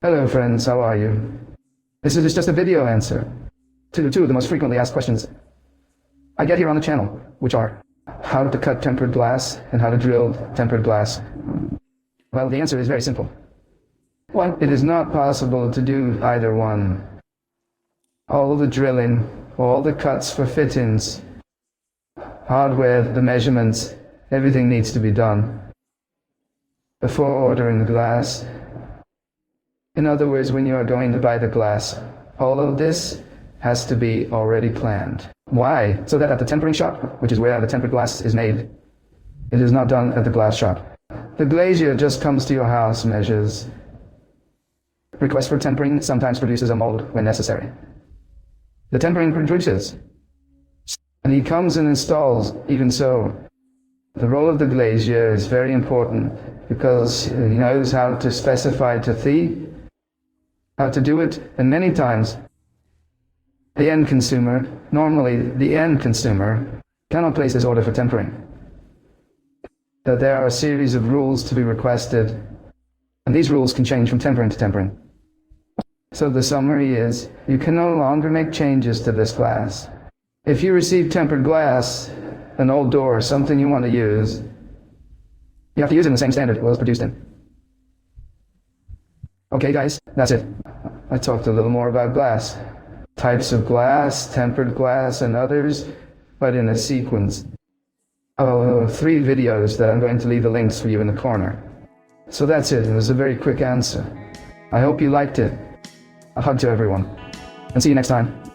Hello friends, how are you? This is just a video answer to two of the most frequently asked questions I get here on the channel, which are how to cut tempered glass and how to drill tempered glass. Well, the answer is very simple. One, it is not possible to do either one. All the drilling, all the cuts for fittings, hardware, the measurements, everything needs to be done before ordering the glass. In other words, when you are going to buy the glass, all of this has to be already planned. Why? So that at the tempering shop, which is where the tempered glass is made, it is not done at the glass shop. The glazier just comes to your house, measures, requests for tempering, sometimes produces a mold when necessary. The tempering produces, and he comes and installs. Even so, the role of the glazier is very important because he knows how to specify to thee, how to do it, and many times the end consumer, normally the end consumer, cannot place his order for tempering. That there are a series of rules to be requested, and these rules can change from tempering to tempering. So the summary is, you can no longer make changes to this glass. If you receive tempered glass, an old door, something you want to use, you have to use it in the same standard it was produced in. Okay guys, that's it. I talked a little more about glass, types of glass, tempered glass, and others, but in a sequence of 3 videos that I'm going to leave the links for you in the corner. So that's it. It was a very quick answer. I hope you liked it. A hug to everyone, and see you next time.